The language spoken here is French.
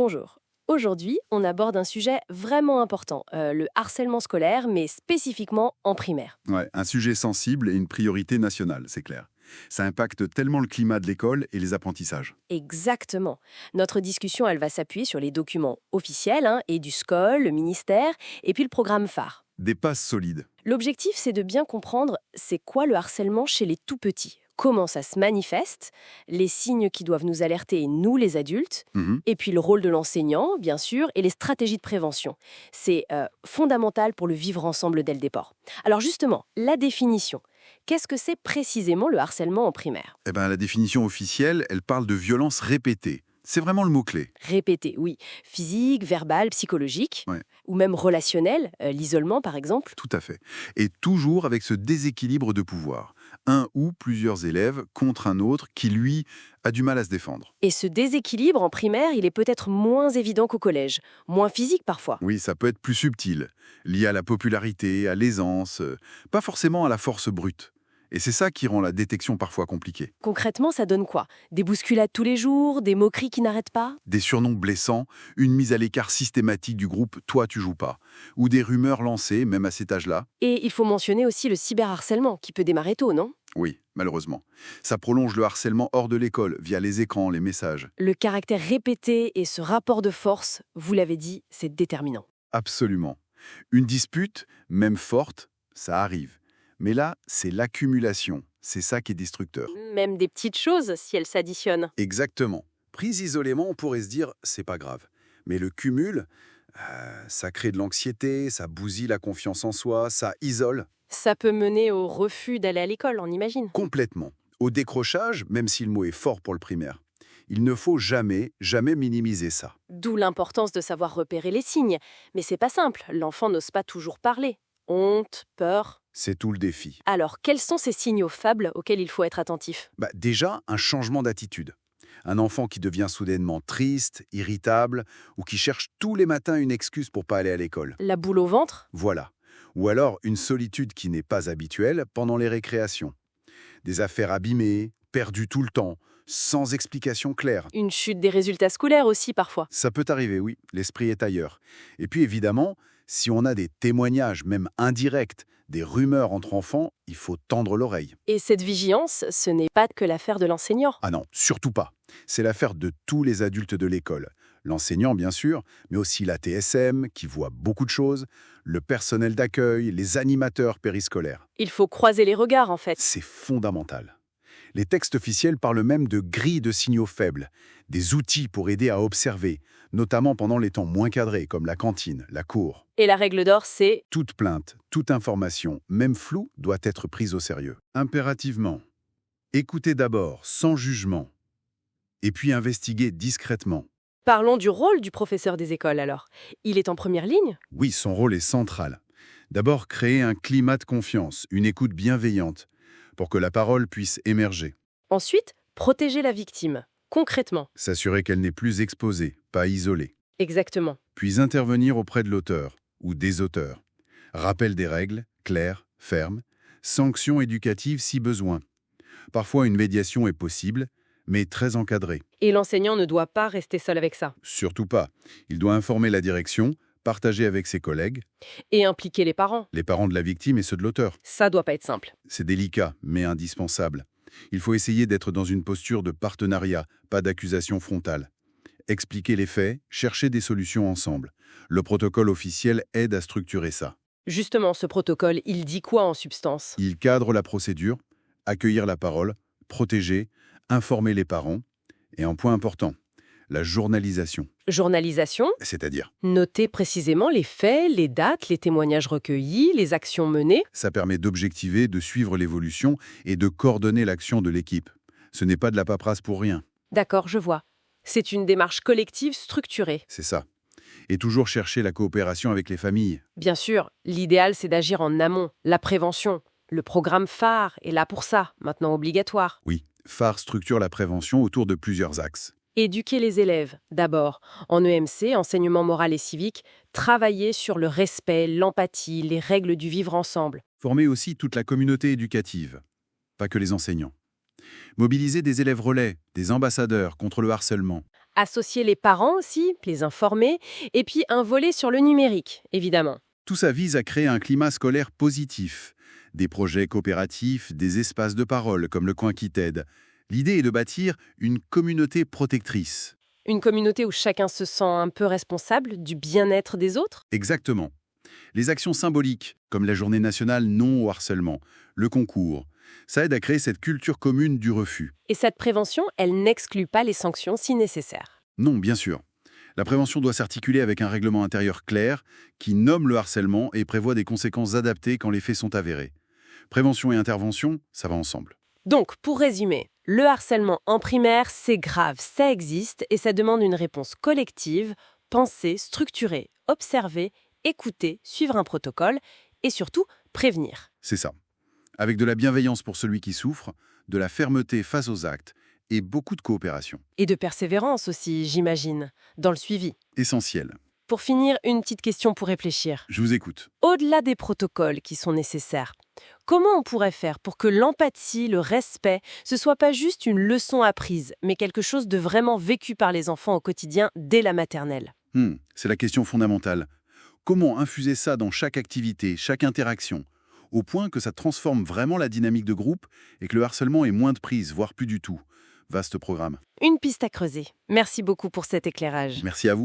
Bonjour. Aujourd'hui, on aborde un sujet vraiment important, le harcèlement scolaire, mais spécifiquement en primaire. Ouais, un sujet sensible et une priorité nationale, c'est clair. Ça impacte tellement le climat de l'école et les apprentissages. Exactement. Notre discussion, elle va s'appuyer sur les documents officiels et du SCOL, le ministère, et puis le programme phare. Des passes solides. L'objectif, c'est de bien comprendre c'est quoi le harcèlement chez les tout-petits, comment ça se manifeste, les signes qui doivent nous alerter, nous les adultes, Mhm. et puis le rôle de l'enseignant, bien sûr, et les stratégies de prévention. C'est fondamental pour le vivre ensemble dès le départ. Alors justement, la définition. Qu'est-ce que c'est précisément le harcèlement en primaire? Eh ben, la définition officielle, elle parle de violence répétée. C'est vraiment le mot-clé. Répéter, oui. Physique, verbal, psychologique, Ouais, ou même relationnel, l'isolement par exemple. tout à fait. Et toujours avec ce déséquilibre de pouvoir. Un ou plusieurs élèves contre un autre qui, lui, a du mal à se défendre. Et ce déséquilibre en primaire, il est peut-être moins évident qu'au collège, moins physique parfois. Oui, ça peut être plus subtil, lié à la popularité, à l'aisance, pas forcément à la force brute. Et c'est ça qui rend la détection parfois compliquée. Concrètement, ça donne quoi? Des bousculades tous les jours, des moqueries qui n'arrêtent pas? Des surnoms blessants, une mise à l'écart systématique du groupe «toi tu joues pas», ou des rumeurs lancées, même à cet âge-là. Et il faut mentionner aussi le cyberharcèlement, qui peut démarrer tôt, non? Oui, malheureusement. Ça prolonge le harcèlement hors de l'école, via les écrans, les messages. Le caractère répété et ce rapport de force, vous l'avez dit, c'est déterminant. Absolument. Une dispute, même forte, ça arrive. Mais là, c'est l'accumulation. C'est ça qui est destructeur. Même des petites choses, si elles s'additionnent. Exactement. Prise isolément, on pourrait se dire, c'est pas grave. Mais le cumul, ça crée de l'anxiété, ça bousille la confiance en soi, ça isole. Ça peut mener au refus d'aller à l'école, on imagine. Complètement. Au décrochage, même si le mot est fort pour le primaire, il ne faut jamais, jamais minimiser ça. D'où l'importance de savoir repérer les signes. Mais c'est pas simple, l'enfant n'ose pas toujours parler. Honte, peur. C'est tout le défi. Alors, quels sont ces signaux faibles auxquels il faut être attentif? Déjà, un changement d'attitude. Un enfant qui devient soudainement triste, irritable, ou qui cherche tous les matins une excuse pour pas aller à l'école. La boule au ventre? Voilà. Ou alors une solitude qui n'est pas habituelle pendant les récréations. Des affaires abîmées, perdues tout le temps, sans explication claire. Une chute des résultats scolaires aussi parfois. Ça peut arriver, oui, l'esprit est ailleurs. Et puis évidemment, si on a des témoignages, même indirects, des rumeurs entre enfants, il faut tendre l'oreille. Et cette vigilance, ce n'est pas que l'affaire de l'enseignant. Ah non, surtout pas. C'est l'affaire de tous les adultes de l'école. L'enseignant, bien sûr, mais aussi la TSM, qui voit beaucoup de choses, le personnel d'accueil, les animateurs périscolaires. Il faut croiser les regards en fait. C'est fondamental. Les textes officiels parlent même de grilles de signaux faibles, des outils pour aider à observer, notamment pendant les temps moins cadrés, comme la cantine, la cour. Et la règle d'or, c'est Toute plainte, toute information, même floue, doit être prise au sérieux. Impérativement. Écoutez d'abord, sans jugement. Et puis investiguer discrètement. parlons du rôle du professeur des écoles alors. Il est en première ligne? Oui, son rôle est central. D'abord, créer un climat de confiance, une écoute bienveillante, pour que la parole puisse émerger. Ensuite, protéger la victime. Concrètement. S'assurer qu'elle n'est plus exposée, pas isolée. Exactement. Puis intervenir auprès de l'auteur ou des auteurs. Rappel des règles, claires, fermes. Sanctions éducatives si besoin. Parfois, une médiation est possible, mais très encadrée. Et l'enseignant ne doit pas rester seul avec ça. Surtout pas. Il doit informer la direction, partager avec ses collègues, Et impliquer les parents. les parents de la victime et ceux de l'auteur. Ça doit pas être simple. C'est délicat, mais indispensable. Il faut essayer d'être dans une posture de partenariat, pas d'accusation frontale. Expliquer les faits, chercher des solutions ensemble. Le protocole officiel aide à structurer ça. Justement, ce protocole, il dit quoi en substance? Il cadre la procédure, accueillir la parole, protéger, informer les parents, et un point important, la journalisation, Journalisation, c'est-à-dire, noter précisément les faits, les dates, les témoignages recueillis, les actions menées. ça permet d'objectiver, de suivre l'évolution et de coordonner l'action de l'équipe. Ce n'est pas de la paperasse pour rien, D'accord, je vois. C'est une démarche collective structurée. c'est ça. Et toujours chercher la coopération avec les familles. Bien sûr, l'idéal c'est d'agir en amont, la prévention. Le programme phare est là pour ça, maintenant obligatoire. Oui, phare structure la prévention autour de plusieurs axes. Éduquer les élèves, d'abord. En EMC, enseignement moral et civique, travailler sur le respect, l'empathie, les règles du vivre ensemble. Former aussi toute la communauté éducative, pas que les enseignants. Mobiliser des élèves relais, des ambassadeurs contre le harcèlement. Associer les parents aussi, les informer, et puis un volet sur le numérique, évidemment. Tout ça vise à créer un climat scolaire positif. Des projets coopératifs, des espaces de parole comme le coin qui t'aide. L'idée est de bâtir une communauté protectrice. Une communauté où chacun se sent un peu responsable du bien-être des autres? Exactement. Les actions symboliques, comme la journée nationale non au harcèlement, le concours, ça aide à créer cette culture commune du refus. Et cette prévention, elle n'exclut pas les sanctions si nécessaire. Non, bien sûr. La prévention doit s'articuler avec un règlement intérieur clair qui nomme le harcèlement et prévoit des conséquences adaptées quand les faits sont avérés. Prévention et intervention, ça va ensemble. Donc, pour résumer, le harcèlement en primaire, c'est grave, ça existe et ça demande une réponse collective, pensée, structurée, observer, écouter, suivre un protocole et surtout prévenir. C'est ça. Avec de la bienveillance pour celui qui souffre, de la fermeté face aux actes et beaucoup de coopération. Et de persévérance aussi, j'imagine, dans le suivi. Essentiel. Pour finir, une petite question pour réfléchir. Je vous écoute. Au-delà des protocoles qui sont nécessaires, comment on pourrait faire pour que l'empathie, le respect, ce soit pas juste une leçon apprise, mais quelque chose de vraiment vécu par les enfants au quotidien dès la maternelle? C'est la question fondamentale. Comment infuser ça dans chaque activité, chaque interaction, au point que ça transforme vraiment la dynamique de groupe et que le harcèlement ait moins de prise, voire plus du tout. Vaste programme. Une piste à creuser. Merci beaucoup pour cet éclairage. Merci à vous.